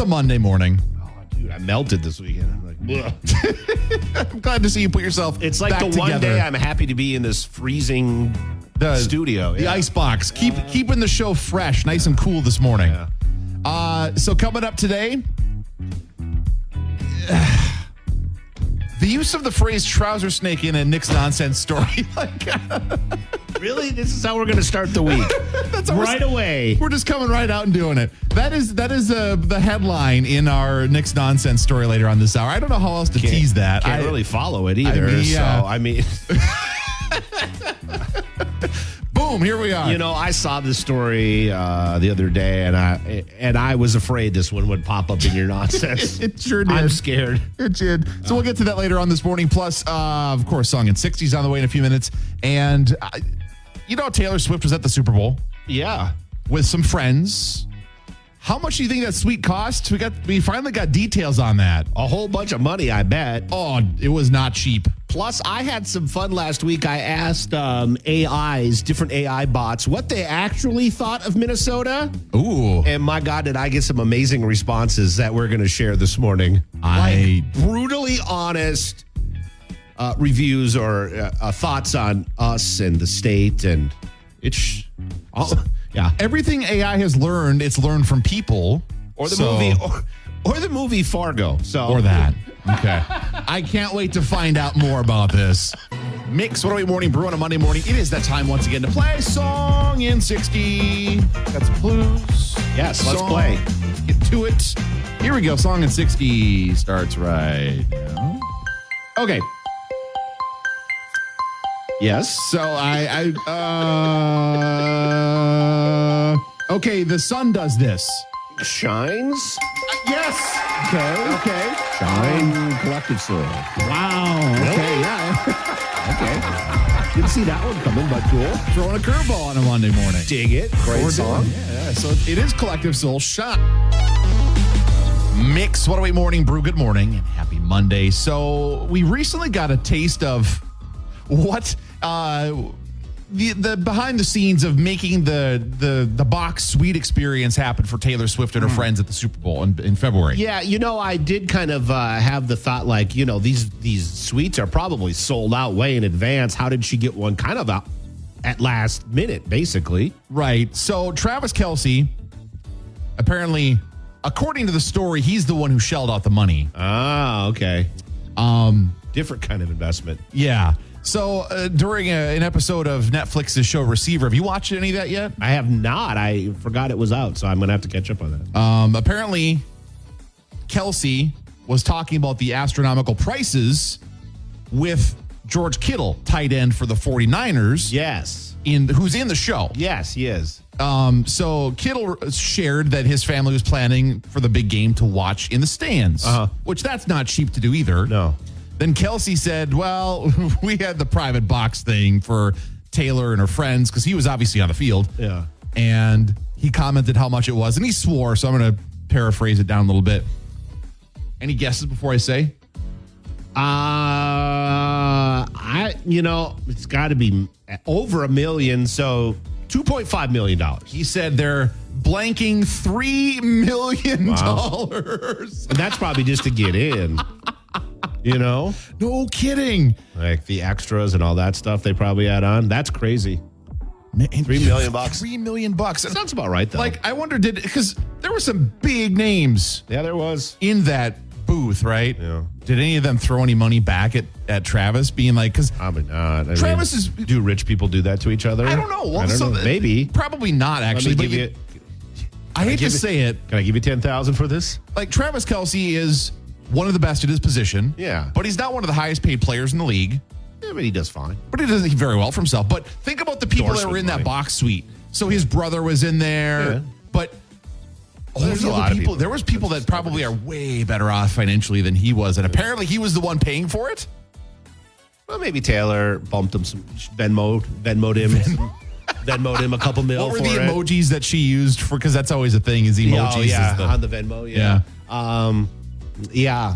a Monday morning. Oh, dude, I melted this weekend. I'm like, I'm glad to see you put yourself it's like back the one together. day I'm happy to be in this freezing studio. The ice box. Keeping the show fresh, nice and cool this morning. Yeah. So coming up today, the use of the phrase trouser snake in a Nick's nonsense story. Really? This is how we're going to start the week. That's how right away. We're just coming right out and doing it. That is the headline in our Nick's nonsense story later on this hour. I don't know how else to tease that. Can't really follow it either. Boom, here we are. You know, I saw this story the other day, and I was afraid this one would pop up in your nonsense. It sure did. I'm scared. It did. So we'll get to that later on this morning. Plus, of course, Song in 60s on the way in a few minutes. And, Taylor Swift was at the Super Bowl. Yeah. With some friends. How much do you think that suite cost? We finally got details on that. A whole bunch of money, I bet. Oh, it was not cheap. Plus, I had some fun last week. I asked different AI bots, what they actually thought of Minnesota. Ooh. And my God, did I get some amazing responses that we're going to share this morning. Brutally honest reviews or thoughts on us and the state. And it's yeah. Everything AI has learned, it's learned from people. Or the movie, or the movie Fargo. Or that. Okay. I can't wait to find out more about this. Mix 108 Morning Brew on a Monday morning. It is that time once again to play Song in 60. Got some clues. Yes, let's play. Get to it. Here we go. Song in 60 starts right now. Okay. Yes. So okay, the sun does this. Shines? Yes. Okay. Shine Collective Soul. Wow. Really? Okay, yeah. Okay. Didn't see that one coming, but cool. Throwing a curveball on a Monday morning. Dig it. Great song. Yeah, so it is Collective Soul Shine. Mix 108 Morning Brew. Good morning and happy Monday. So we recently got a taste of what the behind the scenes of making the box suite experience happen for Taylor Swift and her friends at the Super Bowl in February. Yeah, I did kind of have the thought like, these suites are probably sold out way in advance. How did she get one kind of out at last minute, basically? Right. So Travis Kelce, apparently, according to the story, he's the one who shelled out the money. Ah, okay. Different kind of investment. Yeah. So during an episode of Netflix's show Receiver, have you watched any of that yet? I have not. I forgot it was out, so I'm going to have to catch up on that. Apparently, Kelce was talking about the astronomical prices with George Kittle, tight end for the 49ers. Yes. Who's in the show. Yes, he is. So Kittle shared that his family was planning for the big game to watch in the stands, which that's not cheap to do either. No. Then Kelce said, well, we had the private box thing for Taylor and her friends because he was obviously on the field. Yeah. And he commented how much it was, and he swore, so I'm going to paraphrase it down a little bit. Any guesses before I say? It's got to be over $1 million, so $2.5 million. He said they're blanking $3 million. Wow. And that's probably just to get in. No kidding. Like the extras and all that stuff they probably add on. That's crazy. $3 million. $3 million. Sounds about right, though. Like, I wonder, because there were some big names. Yeah, there was. In that booth, right? Yeah. Did any of them throw any money back at Travis, being like, because probably not. Travis is. Do rich people do that to each other? I don't know. Well, I don't know. Maybe. Probably not, actually. But I hate to say it. Can I give you $10,000 for this? Like, Travis Kelce is one of the best at his position. Yeah. But he's not one of the highest paid players in the league. Yeah, but he does fine. But he does very well for himself. But think about the people that were in that box suite. So his brother was in there. Yeah. But there's a lot of people. There was people that probably are way better off financially than he was. And apparently he was the one paying for it. Well, maybe Taylor bumped him some Venmo'd him. Venmo'd him a couple mil. What were the emojis that she used for? Because that's always a thing. Is emojis? Oh, yeah, on the Venmo. Yeah. Yeah.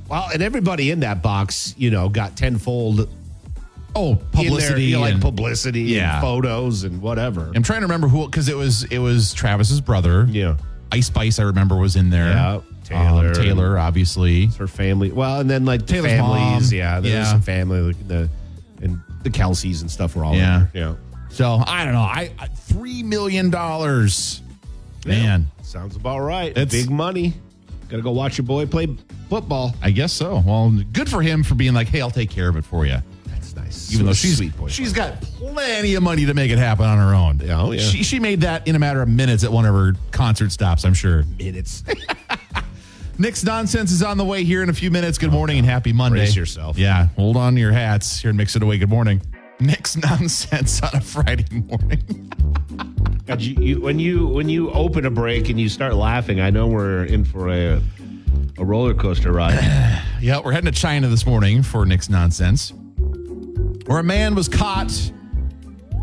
Well, and everybody in that box, got tenfold. Oh, publicity, publicity, and photos and whatever. I'm trying to remember who, because it was Travis's brother. Yeah. Ice Spice, I remember, was in there. Yeah, Taylor, obviously. Her family. Well, and then like Taylor's families. mom. Yeah, there's some family. Like and the Kelseys and stuff were all in there. Yeah. So I don't know. $3 million. Man. Sounds about right. It's big money. Got to go watch your boy play football. I guess so. Well, good for him for being like, hey, I'll take care of it for you. That's nice. Even though she's got plenty of money to make it happen on her own. Oh, yeah. She made that in a matter of minutes at one of her concert stops, I'm sure. Minutes. Nick's Nonsense is on the way here in a few minutes. Good morning and happy Monday. Brace yourself. Yeah, hold on to your hats here and Mix It Away. Good morning. Nick's Nonsense on a Friday morning. God, when you open a break and you start laughing, I know we're in for a roller coaster ride. Yeah, we're heading to China this morning for Nick's Nonsense, where a man was caught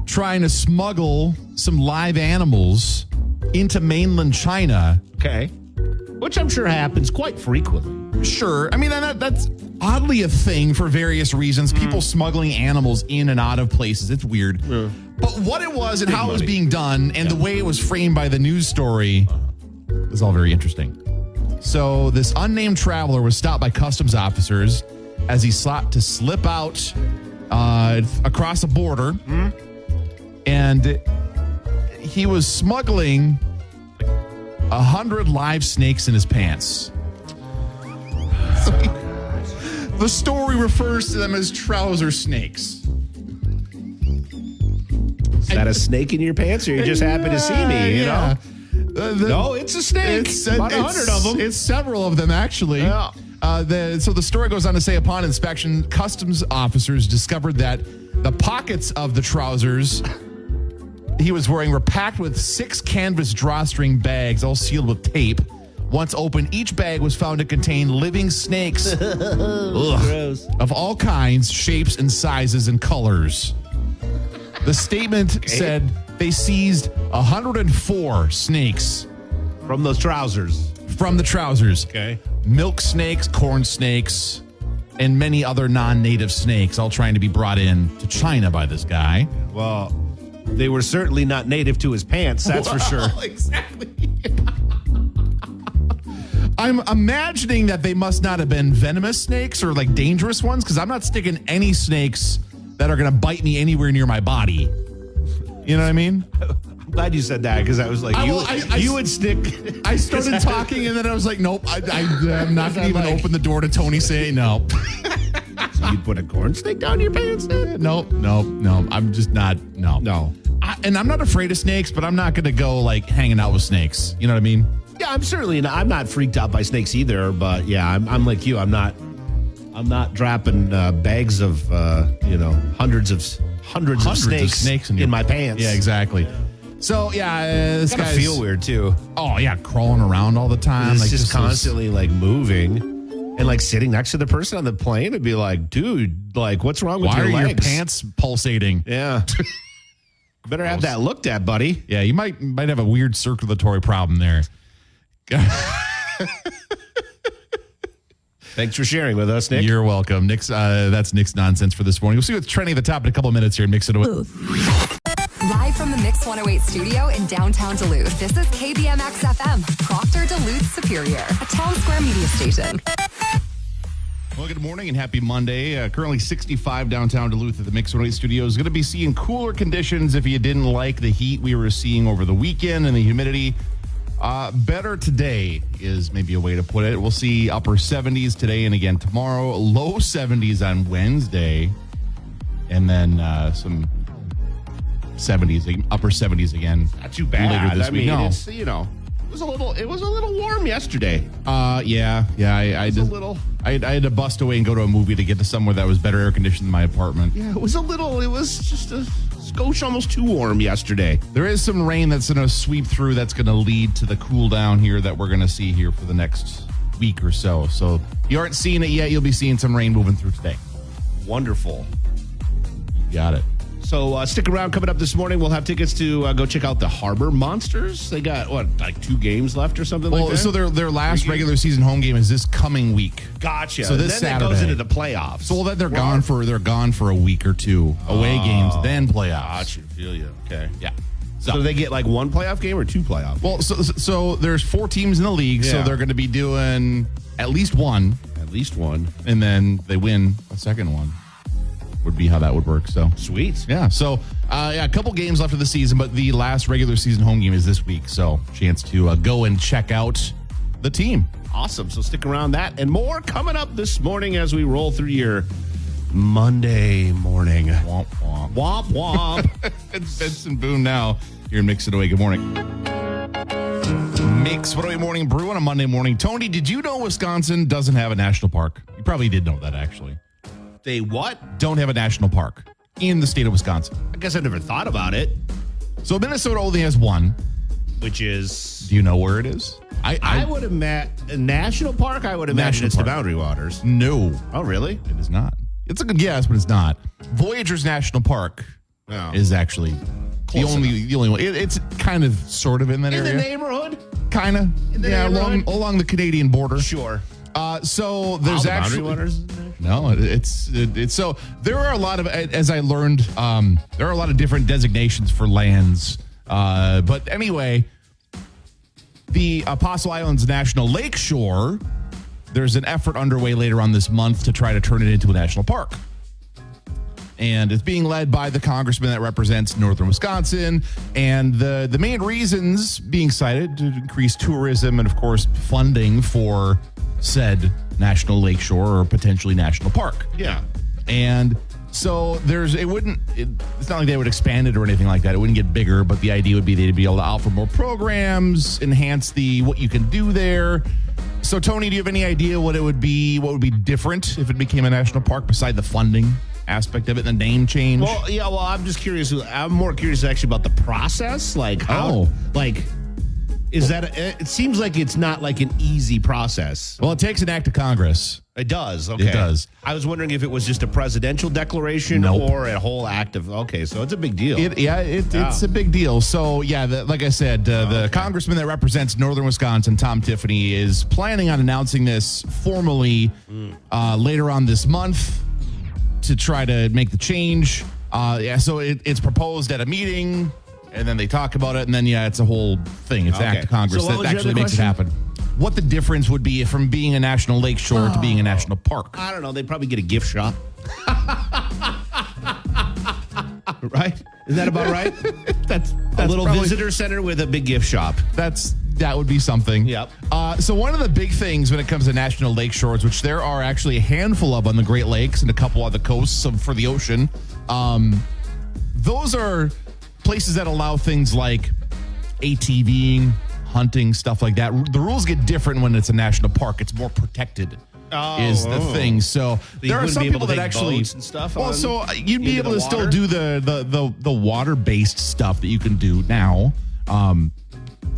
trying to smuggle some live animals into mainland China. Okay. Which I'm sure happens quite frequently. Sure. I mean, that's oddly a thing for various reasons. People smuggling animals in and out of places. It's weird. Yeah. But what it was and how it was being done and the way it was framed by the news story was all very interesting. So this unnamed traveler was stopped by customs officers as he sought to slip out across a border. And he was smuggling 100 live snakes in his pants. The story refers to them as trouser snakes. Is that a snake in your pants, or you just happen to see me? You know? No, it's a snake. It's about 100 of them. It's several of them, actually. Yeah. So the story goes on to say, upon inspection, customs officers discovered that the pockets of the trousers he was wearing were packed with 6 canvas drawstring bags, all sealed with tape. Once open, each bag was found to contain living snakes of all kinds, shapes, and sizes and colors. The statement said they seized 104 snakes from those trousers. From the trousers. Okay. Milk snakes, corn snakes, and many other non-native snakes, all trying to be brought in to China by this guy. Well, they were certainly not native to his pants, that's for sure. Exactly. I'm imagining that they must not have been venomous snakes or like dangerous ones, because I'm not sticking any snakes that are going to bite me anywhere near my body. You know what I mean? I'm glad you said that, because I was like, you would stick. I started talking and then I was like, nope, I'm not going to even open the door to Tony saying no. So you'd put a corn snake down your pants then? No. I'm just not, no. And I'm not afraid of snakes, but I'm not going to go like hanging out with snakes. You know what I mean? Yeah, I'm not freaked out by snakes either, but yeah, I'm like you. I'm not dropping bags of hundreds of snakes in my pants. Yeah, exactly. So yeah, this gonna feel weird too. Oh yeah, crawling around all the time, It's like just constantly like moving, and like sitting next to the person on the plane and be like, dude, like what's wrong with why your are legs? your pants pulsating? Yeah. Better have that looked at, buddy. Yeah, you might have a weird circulatory problem there. Thanks for sharing with us, Nick. You're welcome. Nick's that's Nick's Nonsense for this morning. We'll see what's trending at the top in a couple of minutes here and Mix It Away. Live from the Mix 108 studio in downtown Duluth, this is KBMX FM, Proctor Duluth Superior, a town square media station. Well, good morning and happy Monday. Currently 65 downtown Duluth at the Mix 108 studios. Going to be seeing cooler conditions if you didn't like the heat we were seeing over the weekend and the humidity. Better today is maybe a way to put it. We'll see upper 70s today and again tomorrow. Low 70s on Wednesday. And then some 70s, upper 70s again. Not too bad. Later this week. No. It's, it was a little warm yesterday. Yeah. I had to bust away and go to a movie to get to somewhere that was better air conditioned than my apartment. Yeah, it was just a skosh almost too warm yesterday. There is some rain that's going to sweep through that's going to lead to the cool down here that we're going to see here for the next week or so. So you aren't seeing it yet. You'll be seeing some rain moving through today. Wonderful. You got it. So stick around. Coming up this morning, we'll have tickets to go check out the Harbor Monsters. They got, like 2 games left or something like that? So their last regular season home game is this coming week. Gotcha. So this then Saturday. It goes into the playoffs. So then they're gone for a week or two. Away games, then playoffs. Gotcha. Feel you. Okay. Yeah. So they get like one playoff game or two playoff? Well, so there's 4 teams in the league, so Yeah. they're going to be doing at least one, At least one. and then they win a second one. Would be how that would work. So Sweet. yeah, so a couple games left of the season, but the last regular season home game is this week, so chance to go and check out the team. Awesome. So stick around, that and more coming up this morning as we roll through your Monday morning. Womp womp. Womp womp. It's Benson Boone now. You're in Mix It Away. Good morning. Mix It Away Morning Brew on a Monday morning. Tony, did you know Wisconsin doesn't have a national park? You probably did know that, actually. They what? Don't have a national park in the state of Wisconsin. I guess I never thought about it. So Minnesota only has one. Which is, Do you know where it is? I would imagine a national park. I would imagine National it's park. the Boundary Waters. No, Oh, really? it is not. It's a good guess, but it's not. Voyageurs National Park No. is actually the Close only one. It's kind of sort of in that In the area. neighborhood? Kind of. the Yeah, neighborhood? along the Canadian border. Sure. So there's the Boundary actually Waters in there? no. It's so there are a lot of, as I learned, there are a lot of different designations for lands. But anyway, the Apostle Islands National Lakeshore, there's an effort underway later on this month to try to turn it into a national park. And it's being led by the congressman that represents northern Wisconsin. And the main reasons being cited to increase tourism and, of course, funding for said national lakeshore or potentially national park. Yeah. And so it's not like they would expand it or anything like that. It wouldn't get bigger, but the idea would be they'd be able to offer more programs, enhance what you can do there. So, Tony, do you have any idea what would be different if it became a national park beside the funding aspect of it, the name change? Well, yeah, I'm just curious. I'm more curious actually about the process. Like how, is that, it seems like it's not like an easy process. Well, it takes an act of Congress. It does. Okay. It does. I was wondering if it was just a presidential declaration Nope. or a whole act of, okay, so it's a big deal. It's a big deal. So, yeah, like I said, the congressman that represents northern Wisconsin, Tom Tiffany, is planning on announcing this formally later on this month to try to make the change. So it's proposed at a meeting, and then they talk about it, and then, it's a whole thing. It's an act of Congress So what that was your actually other makes it question? happen. What the difference would be from being a national lakeshore to being a national park. I don't know. They probably get a gift shop. Right? Isn't that about right? That's A little probably- visitor center with a big gift shop. That would be something. Yep. So one of the big things when it comes to national lake shores, which there are actually a handful of on the Great Lakes and a couple on the coasts for the ocean, those are places that allow things like ATVing, hunting, stuff like that. The rules get different when it's a national park. It's more protected. Is the thing. So there are wouldn't some be able people to that take actually boats and stuff Well, on so you'd be into able the to still water? do the water-based stuff that you can do now.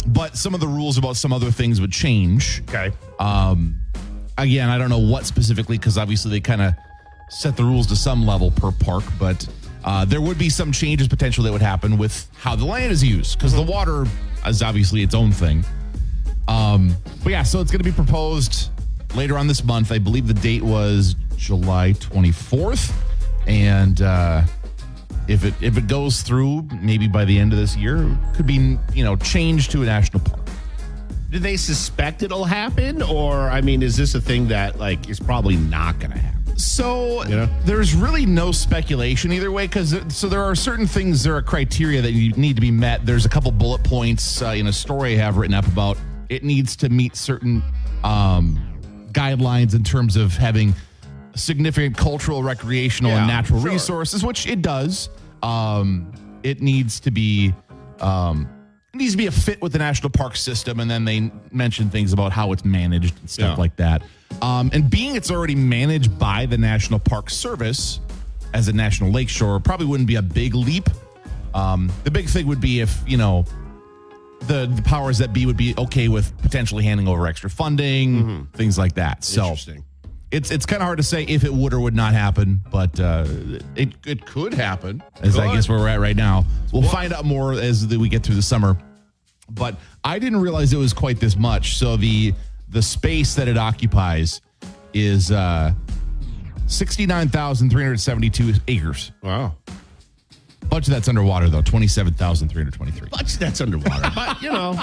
But some of the rules about some other things would change. Okay. Again, I don't know what specifically, because obviously they kind of set the rules to some level per park, but there would be some changes potentially that would happen with how the land is used, because the water is obviously its own thing. But yeah, so it's going to be proposed later on this month. I believe the date was July 24th. And if it goes through, maybe by the end of this year, it could be, changed to a national park. Do they suspect it'll happen? Or, I mean, is this a thing that, is probably not going to happen? So there's really no speculation either way, because there are certain things, there are criteria that you need to be met. There's a couple bullet points in a story I have written up about it needs to meet certain guidelines in terms of having significant cultural, recreational, and natural resources, which it does. It needs to be a fit with the national park system, and then they mention things about how it's managed and stuff like that. And being it's already managed by the National Park Service as a national lakeshore probably wouldn't be a big leap. The big thing would be if, the powers that be would be okay with potentially handing over extra funding, things like that. So Interesting. it's kind of hard to say if it would or would not happen, but it could happen, as I guess where we're at right now. We'll find out more as we get through the summer. But I didn't realize it was quite this much. So the space that it occupies is 69,372 acres. Wow. Much of that's underwater, though. 27,323. Much that's underwater. But,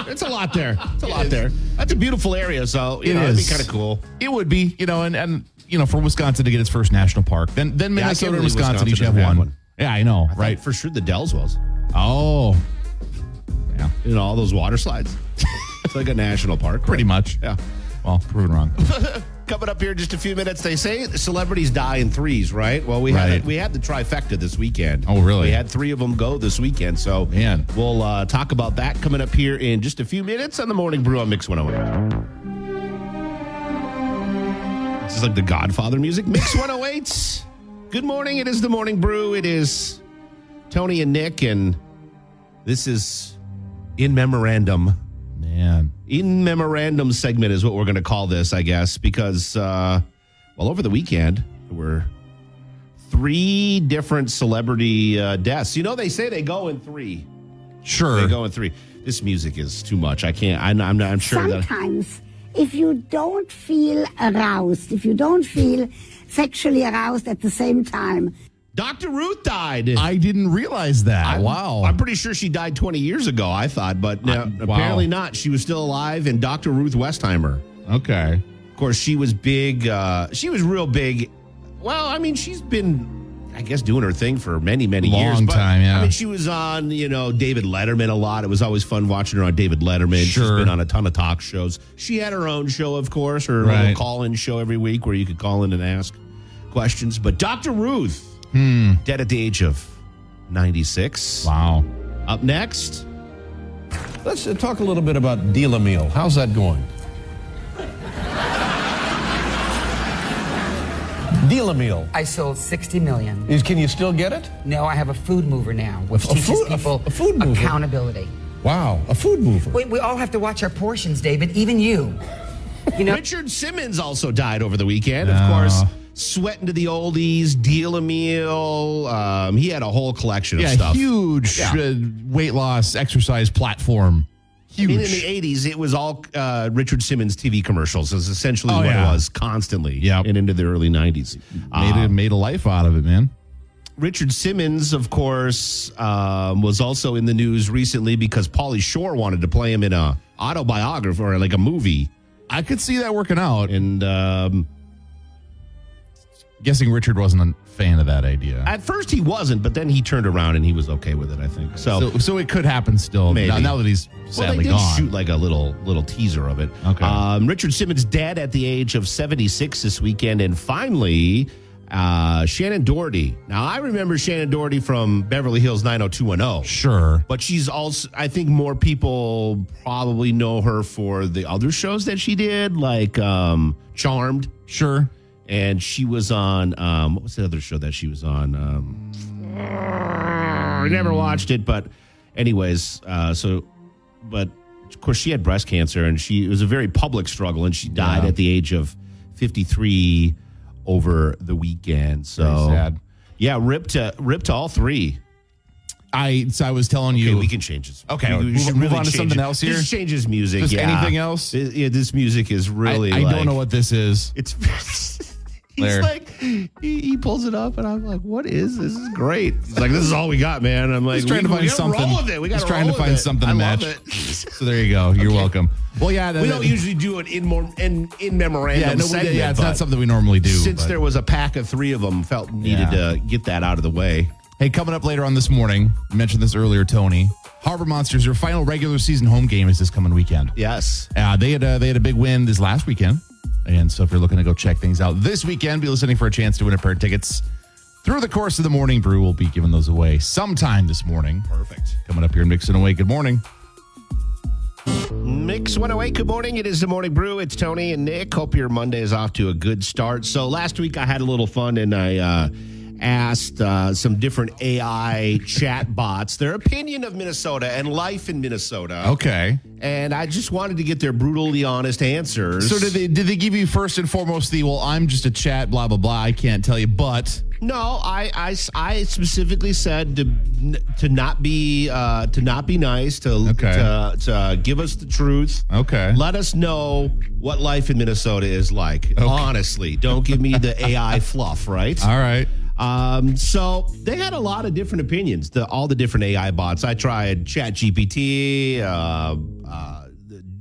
it's a lot there. It's a lot there. That's a beautiful area, so, it'd be kind of cool. It would be, and for Wisconsin to get its first national park. Then Minnesota and Wisconsin each have one. Yeah, I know, right? For sure the Dells was. Oh. Yeah. All those water slides. It's like a national park. Pretty much. Yeah. Well, proven wrong. Coming up here in just a few minutes, they say celebrities die in threes, right? Well, we had the trifecta this weekend. Oh, really? We had 3 of them go this weekend. So Man. We'll talk about that coming up here in just a few minutes on the Morning Brew on Mix 108. This is like the Godfather music. Mix 108. Good morning. It is the Morning Brew. It is Tony and Nick, and this is In Memorandum. Man. In Memorandum segment is what we're going to call this, I guess, because, over the weekend, there were 3 different celebrity deaths. They say they go in 3. Sure. They go in 3. This music is too much. I can't, I'm sure Sometimes, if you don't feel aroused, if you don't feel sexually aroused at the same time, Dr. Ruth died. I didn't realize that. Wow. I'm pretty sure she died 20 years ago, I thought, but apparently not. She was still alive, and Dr. Ruth Westheimer. Okay. Of course, she was big. She was real big. Well, she's been, I guess, doing her thing for many, many years. Long time, yeah. She was on, David Letterman a lot. It was always fun watching her on David Letterman. Sure. She's been on a ton of talk shows. She had her own show, of course, her little call-in show every week where you could call in and ask questions. But Dr. Ruth, dead at the age of 96. Wow. Up next. Let's talk a little bit about Deal a Meal. How's that going? Deal a Meal. I sold 60 million. Can you still get it? No, I have a food mover now, which teaches people a food mover? accountability. Wow, a food mover. We all have to watch our portions, David, even you. Richard Simmons also died over the weekend. Of course, sweating to the oldies, Deal a Meal. He had a whole collection of stuff. Huge weight loss exercise platform. Huge. In the 80s, it was all Richard Simmons TV commercials. Is essentially what it was constantly. Yep. And into the early 90s. Made a life out of it, man. Richard Simmons, of course, was also in the news recently because Pauly Shore wanted to play him in a autobiography or like a movie. I could see that working out. And guessing Richard wasn't a fan of that idea. At first he wasn't, but then he turned around and he was okay with it, I think. So it could happen still. Maybe. Now that he's sadly they did gone. shoot like a little teaser of it. Okay. Richard Simmons dead at the age of 76 this weekend. And finally, Shannon Doherty. Now, I remember Shannon Doherty from Beverly Hills 90210. Sure. But she's also, I think more people probably know her for the other shows that she did, like Charmed. Sure. And she was on, what was the other show that she was on? I never watched it, but anyways, but of course she had breast cancer and it was a very public struggle and she died at the age of 53 over the weekend. So very sad. Yeah, rip to all 3. I was telling you. Okay, we can change this. Okay, we should move really on to change something it. else here. Just change his music. Just yeah. anything else? Yeah, this music is really. I don't know what this is. It's. He's There. like, he pulls it up, and I'm like, "What is this? This is great." He's like, "This is all we got, man." I'm like, He's trying to find something. Roll with it. We got He's trying to find something to match. Love it. So there you go. You're welcome. Well, yeah, We don't usually do it in memorandum. Segment, it's but not something we normally do. Since but- there was a pack of 3 of them, felt needed to get that out of the way. Hey, coming up later on this morning, you mentioned this earlier, Tony. Harbor Monsters, their final regular season home game is this coming weekend. Yes. They had a big win this last weekend. And so if you're looking to go check things out this weekend, be listening for a chance to win a pair of tickets. Through the course of the Morning Brew, we'll be giving those away sometime this morning. Perfect. Coming up here in Mixing Away. Good morning. Mix 108, good morning. It is the Morning Brew. It's Tony and Nick. Hope your Monday is off to a good start. So last week I had a little fun and I asked some different AI chat bots their opinion of Minnesota and life in Minnesota. Okay. And I just wanted to get their brutally honest answers. So did they give you first and foremost I'm just a chat, blah, blah, blah. I can't tell you, but... No, I specifically said to not be nice, to give us the truth. Okay. Let us know what life in Minnesota is like. Okay. Honestly, don't give me the AI fluff, right? All right. So they had a lot of different opinions, all the different AI bots. I tried ChatGPT,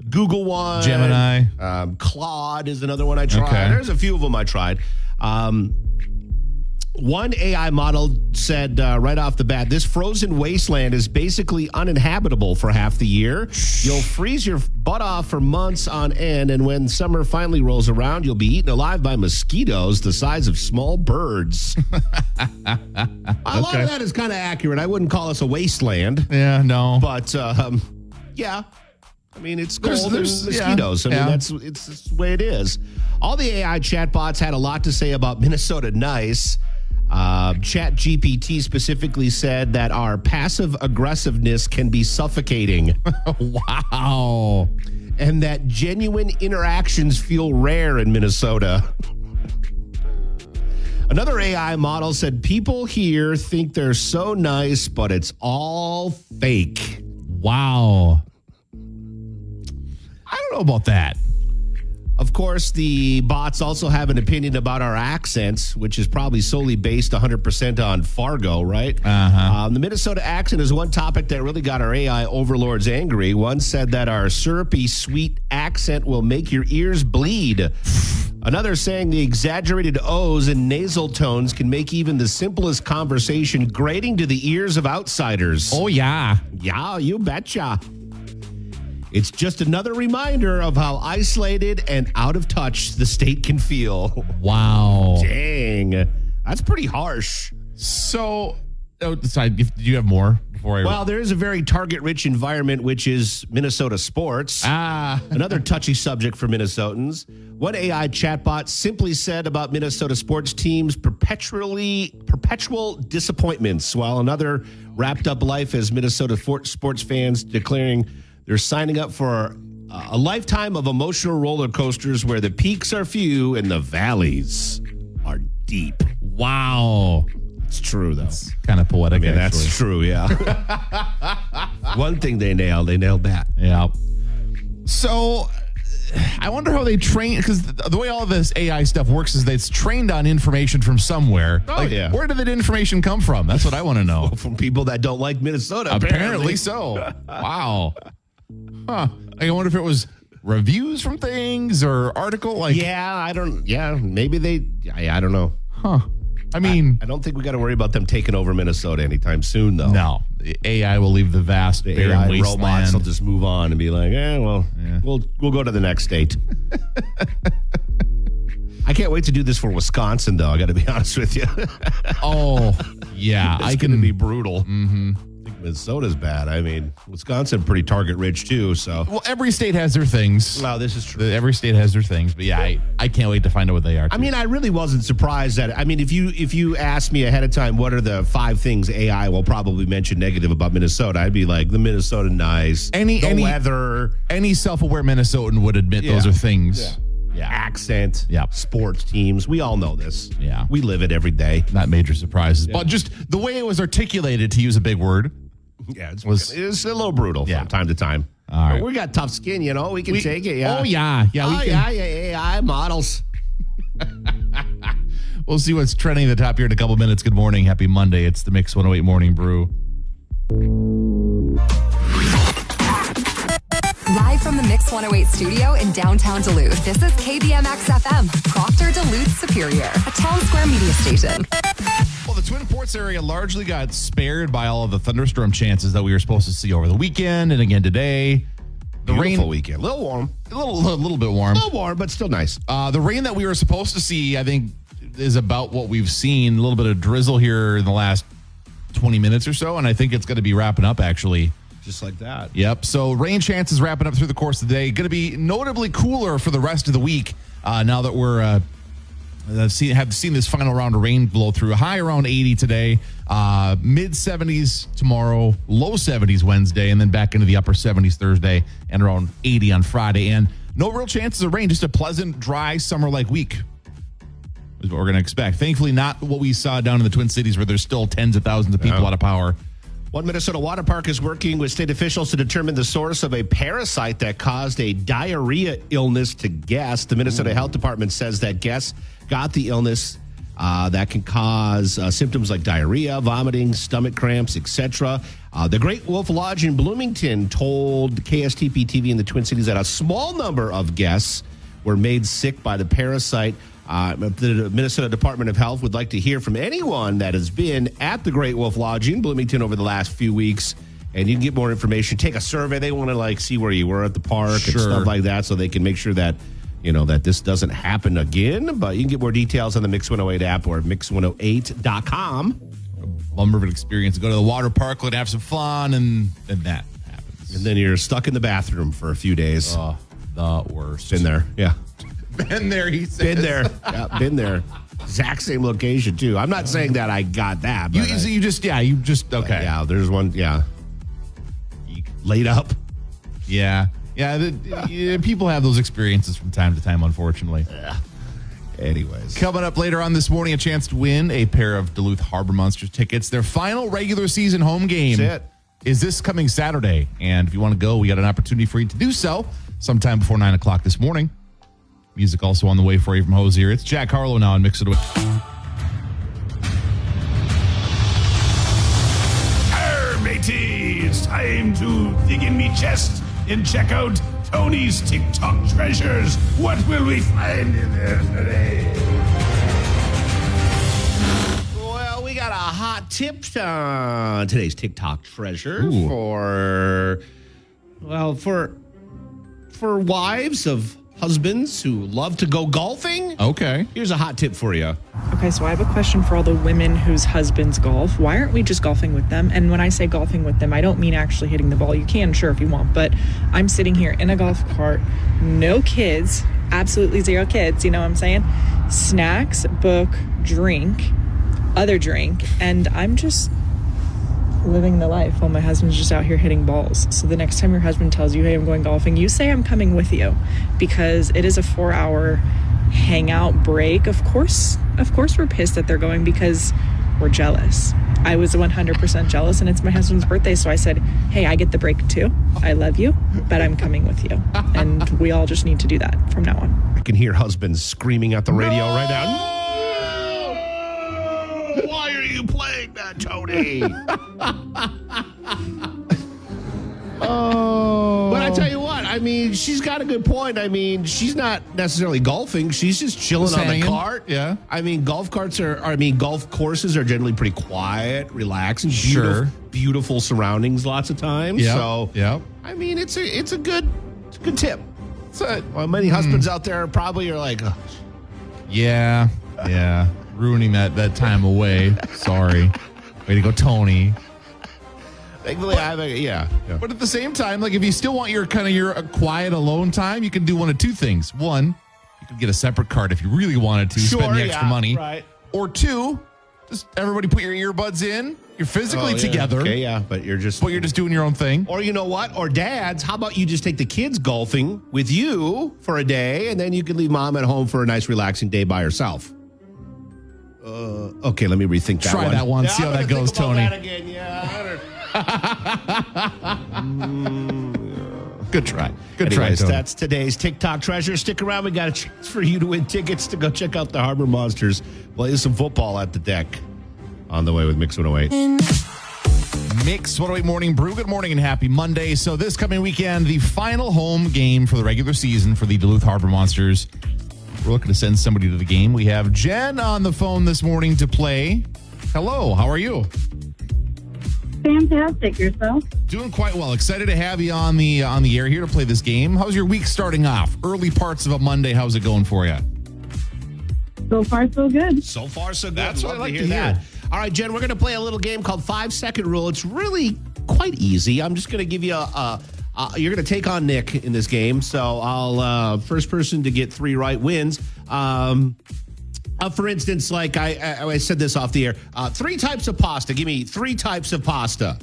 Google one. Gemini. Claude is another one I tried. Okay. There's a few of them I tried. One AI model said right off the bat, this frozen wasteland is basically uninhabitable for half the year. You'll freeze your butt off for months on end, and when summer finally rolls around, you'll be eaten alive by mosquitoes the size of small birds. A lot of that is kind of accurate. I wouldn't call us a wasteland, Yeah, no. but yeah. I mean, it's cold and there's- mosquitoes. yeah, I mean, yeah. it's the way it is. All the AI chatbots had a lot to say about Minnesota Nice. ChatGPT specifically said that our passive aggressiveness can be suffocating Wow. and that genuine interactions feel rare in Minnesota. Another AI model said people here think they're so nice, but it's all fake. Wow. I don't know about that. Of course, the bots also have an opinion about our accents, which is probably solely based 100% on Fargo, right? The Minnesota accent is one topic that really got our AI overlords angry. One said that our syrupy, sweet accent will make your ears bleed. Another saying the exaggerated O's and nasal tones can make even the simplest conversation grating to the ears of outsiders. Oh, yeah. Yeah, you betcha. It's just another reminder of how isolated and out of touch the state can feel. Wow. Dang. That's pretty harsh. So, do you have more before I... Well, there is a very target-rich environment, which is Minnesota sports. Another touchy subject for Minnesotans. One AI chatbot simply said about Minnesota sports teams perpetual disappointments, while another wrapped up life as Minnesota sports fans declaring they're signing up for a lifetime of emotional roller coasters where the peaks are few and the valleys are deep. Wow. It's true, though. Kind of poetic, Yeah, actually. that's true, yeah. One thing they nailed that. Yeah. So, I wonder how they train, because the way all of this AI stuff works is that it's trained on information from somewhere. Oh, yeah. Where did that information come from? That's what I want to know. From people that don't like Minnesota, Apparently so. Wow. Huh. I wonder if it was reviews from things or article. Yeah, maybe I don't know. Huh. I mean, I don't think we got to worry about them taking over Minnesota anytime soon, though. no. The AI will leave the vast barren AI robots wasteland. will just move on and be like, we'll go to the next state. I can't wait to do this for Wisconsin, though. I got to be honest with you. Oh, yeah. It's going to be brutal. Mm-hmm. I think Minnesota's bad. I mean, Wisconsin pretty target rich too. So, Well, every state has their things. no, this is true. Every state has their things. But yeah, I can't wait to find out what they are. I mean, I really wasn't surprised that. I mean, if you asked me ahead of time, what are the 5 things AI will probably mention negative about Minnesota? I'd be like, the Minnesota nice, the weather, any self-aware Minnesotan would admit those Yeah. are things. yeah, accent, Yep. sports teams. We all know this. Yeah. We live it every day. Not major surprises, but just the way it was articulated, to use a big word. Yeah, it's a little brutal Yeah. from time to time. All right. But we got tough skin, you know. We can take it. Yeah. Oh, yeah. Yeah, we can. AI models. We'll see what's trending at the top here in a couple minutes. Good morning. Happy Monday. It's the Mix 108 Morning Brew. Live from the Mix 108 studio in downtown Duluth, this is KBMX FM, Proctor Duluth Superior, a town square media station. Well, the Twin Ports area largely got spared by all of the thunderstorm chances that we were supposed to see over the weekend and again today. The Beautiful rain, weekend. A little warm. a little bit warm. A little warm, but still nice. The rain that we were supposed to see, I think, is about what we've seen. A little bit of drizzle here in the last 20 minutes or so, and I think it's going to be wrapping up, actually. Just like that. Yep. So rain chances wrapping up through the course of the day. Going to be notably cooler for the rest of the week now that we're have seen this final round of rain blow through. A high around 80 today, mid 70s tomorrow, low 70s Wednesday, and then back into the upper 70s Thursday and around 80 on Friday. And no real chances of rain, just a pleasant, dry, summer-like week is what we're going to expect. Thankfully, not what we saw down in the Twin Cities where there's still tens of thousands of people out of power. One Minnesota water park is working with state officials to determine the source of a parasite that caused a diarrhea illness to guests. The Minnesota Health Department says that guests got the illness that can cause symptoms like diarrhea, vomiting, stomach cramps, etc. The Great Wolf Lodge in Bloomington told KSTP-TV in the Twin Cities that a small number of guests were made sick by the parasite. The Minnesota Department of Health would like to hear from anyone that has been at the Great Wolf Lodge in Bloomington over the last few weeks. And you can get more information. Take a survey. They want to see where you were at the park and stuff like that, so they can make sure that that this doesn't happen again. But you can get more details on the Mix 108 app or mix108.com. Bummer of an experience. Go to the water park, let have some fun, and then that happens. And then you're stuck in the bathroom for a few days. The worst. Been there, yeah. Been there, he says. Been there. Yeah, been there. Exact same location, too. I'm not saying that I got that. But okay. Yeah, there's one, yeah. Laid up. Yeah. Yeah, people have those experiences from time to time, unfortunately. Anyways. Coming up later on this morning, a chance to win a pair of Duluth Harbor Monsters tickets. Their final regular season home game That's it. is this coming Saturday. And if you want to go, we got an opportunity for you to do so sometime before 9 o'clock this morning. Music also on the way for you from Hosier. It's Jack Harlow now on Mix It With. Matey, it's time to dig in me chest and check out Tony's TikTok treasures. What will we find in there today? Well, we got a hot tip on today's TikTok treasure for wives of husbands who love to go golfing. Okay. Here's a hot tip for you. Okay, so I have a question for all the women whose husbands golf. Why aren't we just golfing with them? And when I say golfing with them, I don't mean actually hitting the ball. You can, sure, if you want. But I'm sitting here in a golf cart, no kids, absolutely zero kids, you know what I'm saying? Snacks, book, drink, other drink, and I'm just living the life while my husband's just out here hitting balls. So the next time your husband tells you, hey, I'm going golfing, you say I'm coming with you, because it is a 4-hour hangout break. Of course we're pissed that they're going because we're jealous. I was 100% jealous, and it's my husband's birthday, so I said, hey, I get the break too. I love you, but I'm coming with you. And we all just need to do that from now on. I can hear husbands screaming at the radio right now. Why are you playing that, Tony? But I tell you what, I mean, she's got a good point. I mean, she's not necessarily golfing. She's just chilling on the cart. Yeah. I mean, golf courses are generally pretty quiet, relaxing, beautiful surroundings lots of times. Yeah. So, yeah. I mean, it's a good tip. Well, many husbands out there probably are like, oh. Yeah. Ruining that time away. Sorry. Way to go, Tony. Thankfully, But at the same time, if you still want your quiet alone time, you can do one of two things. One, you could get a separate cart if you really wanted to, spend the extra money. Right. Or two, just everybody put your earbuds in. You're physically together. Okay, yeah, but you're just doing your own thing. Or you know what? Or dads, how about you just take the kids golfing with you for a day, and then you can leave mom at home for a nice, relaxing day by herself. Okay, let me rethink that one. Try that one. See how that goes, Tony. Good try. Good try, Tony. That's today's TikTok treasure. Stick around. We got a chance for you to win tickets to go check out the Harbor Monsters. Play some football at the deck on the way with Mix 108. Mix 108 Morning Brew. Good morning and happy Monday. So this coming weekend, the final home game for the regular season for the Duluth Harbor Monsters. We're looking to send somebody to the game. We have Jen on the phone this morning to play. Hello, how are you? Fantastic. Yourself? Doing quite well. Excited to have you on the air here to play this game. How's your week starting off? Early parts of a Monday. How's it going for you? So far, so good. So far, so good. That's what I like to hear. That. All right, Jen, we're going to play a little game called 5-Second Rule. It's really quite easy. I'm just going to give you you're going to take on Nick in this game. So I'll first person to get 3 right wins. For instance, like I said this off the air, 3 types of pasta. Give me 3 types of pasta.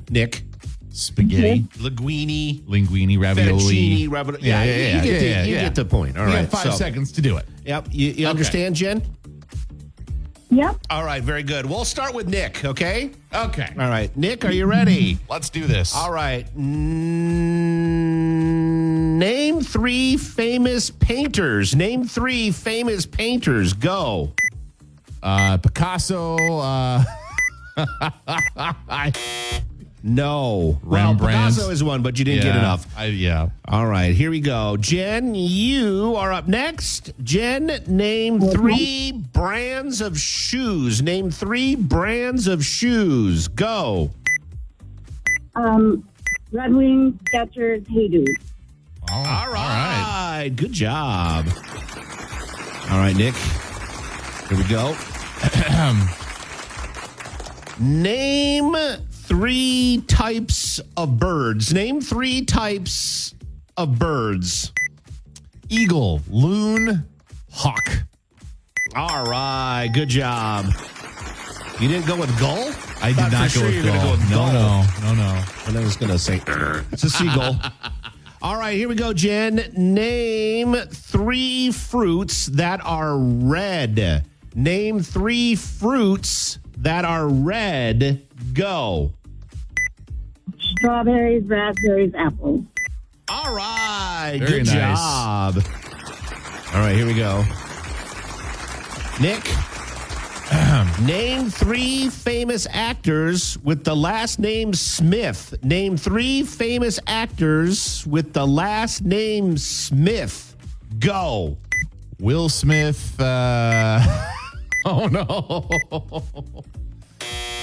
Nick. Spaghetti. Linguine. Ravioli. Fettuccine. Yeah. You get the point. All right. You have 5 seconds to do it. Yep. You understand, Jen? Yep. All right. Very good. We'll start with Nick, okay? Okay. All right. Nick, are you ready? Let's do this. All right. Name 3 famous painters. Go. Picasso. No. Rembrandt. Well, Picasso is one, but you didn't get enough. Yeah. All right, here we go. Jen, you are up next. Jen, name 3 brands of shoes. Name 3 brands of shoes. Go. Red Wing, Skechers, Hey Dude. All right. Good job. All right, Nick. Here we go. Name 3 types of birds. Name 3 types of birds. Eagle, loon, hawk. All right. Good job. You didn't go with gull? I did not go with gull. No. And I was going to say, it's a seagull. All right, here we go, Jen. Name 3 fruits that are red. Name 3 fruits that are red. Go. Strawberries, raspberries, apples. All right. Very Good nice. job. All right, here we go. Nick, name 3 famous actors with the last name Smith. Name 3 famous actors with the last name Smith. Go. Will Smith. Oh, no.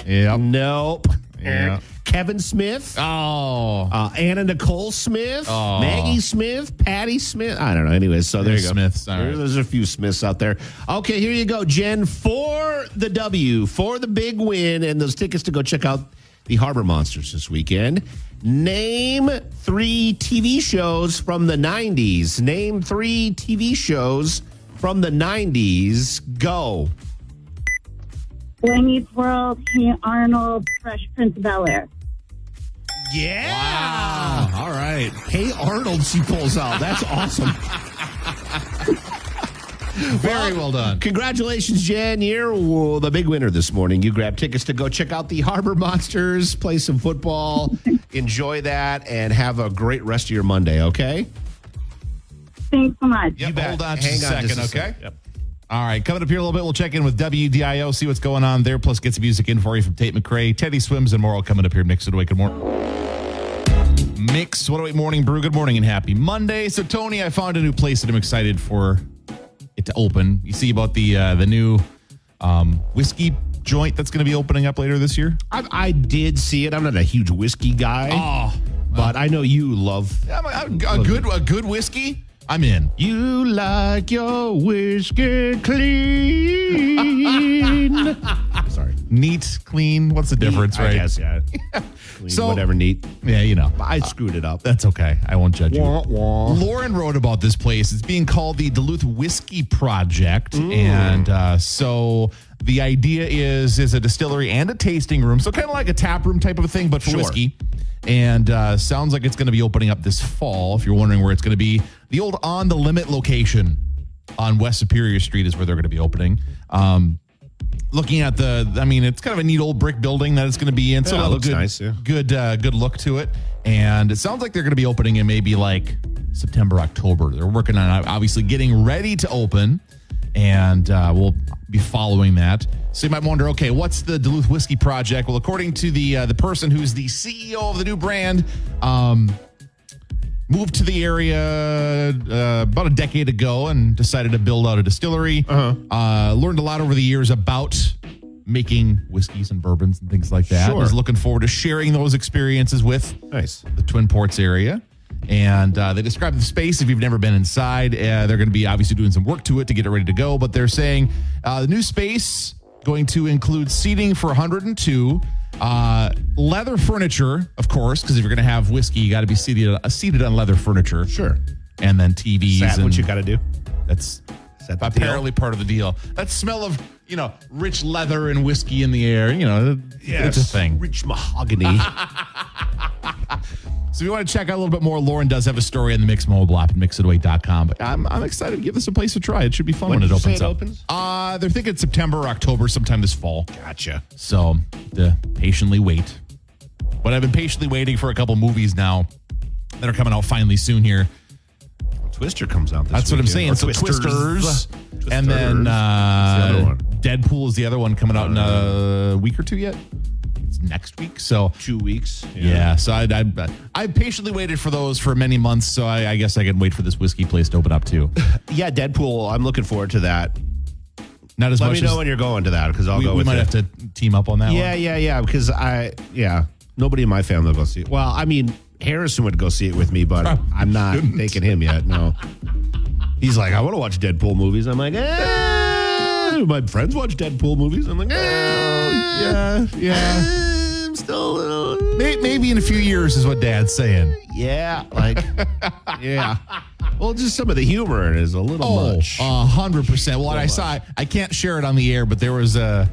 Yep. Nope. Yeah. Kevin Smith. Oh. Anna Nicole Smith. Oh. Maggie Smith. Patty Smith. I don't know. Anyways, so there you go. Smiths. All right. There's a few Smiths out there. Okay, here you go, Jen. For the W, for the big win, and those tickets to go check out the Harbor Monsters this weekend. Name 3 TV shows from the 90s. Name 3 TV shows from the 90s. Go. Boy Meets World, Hey Arnold, Fresh Prince of Bel-Air. Yeah. Wow. All right. Hey Arnold, she pulls out. That's awesome. Very well done. Congratulations, Jen. You're the big winner this morning. You grabbed tickets to go check out the Harbor Monsters, play some football, enjoy that, and have a great rest of your Monday, okay? Thanks so much. Yep, bet. hold on Hang just a on second, just a okay? sec. Yep. All right, coming up here a little bit, we'll check in with WDIO, see what's going on there, plus get some music in for you from Tate McRae, Teddy Swims, and more all coming up here. Mix 108, good morning. Mix 108 Morning Brew, good morning and happy Monday. So, Tony, I found a new place that I'm excited for it to open. You see about the new whiskey joint that's going to be opening up later this year? I did see it. I'm not a huge whiskey guy, but I know you love. A good whiskey, I'm in. You like your whiskey clean. Sorry. Neat, clean, what's the difference, right? I guess, yeah. Clean, So- whatever, neat. Yeah, you know. I screwed it up. That's okay. I won't judge you. Wah, wah. Lauren wrote about this place. It's being called the Duluth Whiskey Project. And so the idea is a distillery and a tasting room. So kind of like a tap room type of a thing, but for Sure. whiskey. And sounds like it's going to be opening up this fall. If you're wondering where it's going to be, the old On the Limit location on West Superior Street is where they're going to be opening. Looking at it's kind of a neat old brick building that it's going to be in. So Yeah, it it'll looks good, nice, yeah. good look to it. And it sounds like they're going to be opening in maybe like September, October. They're working on obviously getting ready to open, and we'll be following that. So you might wonder, okay, what's the Duluth Whiskey Project? Well, according to the person who's the CEO of the new brand, moved to the area about a decade ago and decided to build out a distillery. Learned a lot over the years about making whiskeys and bourbons and things like that. Sure. Was looking forward to sharing those experiences with Nice. the Twin Ports area. And they describe the space. If you've never been inside, they're going to be obviously doing some work to it to get it ready to go. But they're saying the new space going to include seating for 102, leather furniture, of course, because if you're going to have whiskey, you got to be seated on leather furniture. Sure. And then TVs. Is that and what you got to do? That's that the apparently part of the deal. That smell of, rich leather and whiskey in the air, it's a thing. Rich mahogany. So if you want to check out a little bit more, Lauren does have a story on the Mix mobile app at mix808.com. But I'm excited to give this a place to try. It should be fun when When it did you opens say it up. opens? They're thinking September or October, sometime this fall. Gotcha. So patiently wait. But I've been patiently waiting for a couple movies now that are coming out finally soon here. Twister comes out this That's what I'm weekend. saying. Or So Twisters. And then What's the other one? Deadpool is the other one coming out in a week or two yet. It's next week. So 2 weeks. yeah. So I patiently waited for those for many months. So I guess I can wait for this whiskey place to open up too. Yeah, Deadpool. I'm looking forward to that. Not as Let much me know as when you're going to that because I'll go we with might you. have to team up on that one. Yeah. Because nobody in my family will go see it. Well, I mean, Harrison would go see it with me, but I'm not taking him yet. No. He's like, I want to watch Deadpool movies. I'm like, my friends watch Deadpool movies. I'm like, Yeah. I'm still a little. Maybe in a few years is what Dad's saying. Yeah. Yeah. Well, just some of the humor in it is a little much. 100%. Well, I saw it. I can't share it on the air, but there was a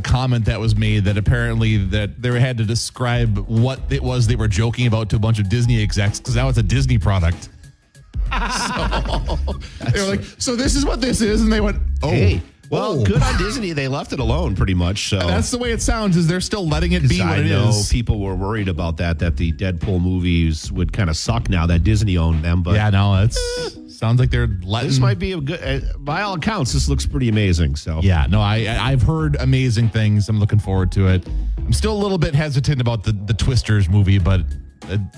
comment that was made that apparently that they had to describe what it was they were joking about to a bunch of Disney execs because now it's a Disney product. So they were like, so this is what this is, and they went, oh. Hey. Well, oh. good on Disney. They left it alone pretty much. So That's the way it sounds. Is they're still letting it be what I it know is. people were worried about that the Deadpool movies would kind of suck now that Disney owned them. But Yeah, no, it's sounds like they're letting. this might be a good. By all accounts, this looks pretty amazing. So Yeah, no, I've heard amazing things. I'm looking forward to it. I'm still a little bit hesitant about the Twisters movie, but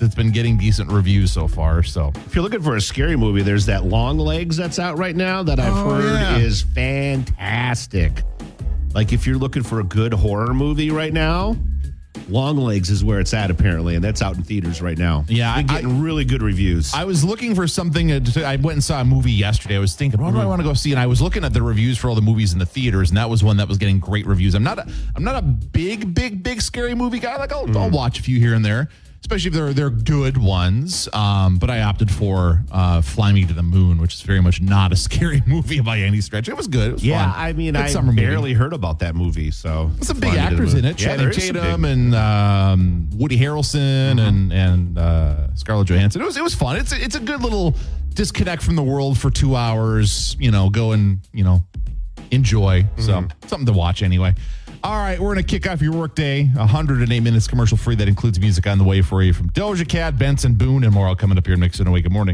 it's been getting decent reviews so far. So if you're looking for a scary movie, there's that Long Legs that's out right now that I've heard is fantastic. Like if you're looking for a good horror movie right now, Long Legs is where it's at apparently, and that's out in theaters right now. Yeah, Been getting really good reviews. I was looking for something. I went and saw a movie yesterday. I was thinking, what do I want to go see? And I was looking at the reviews for all the movies in the theaters, and that was one that was getting great reviews. I'm not a big scary movie guy. Like I'll watch a few here and there, especially if they're good ones. But I opted for Fly Me to the Moon, which is very much not a scary movie by any stretch. It was good. It was Yeah, fun. I mean, Good I summer movie. barely heard about that movie. So Some big actors in it. Yeah, Channing Tatum and Woody Harrelson and Scarlett Johansson. It was fun. It's a good little disconnect from the world for 2 hours. Go and enjoy. So something to watch anyway. All right, we're going to kick off your workday. 108 minutes commercial free. That includes music on the way for you from Doja Cat, Benson Boone, and more. All coming up here in Mix 108. Good morning.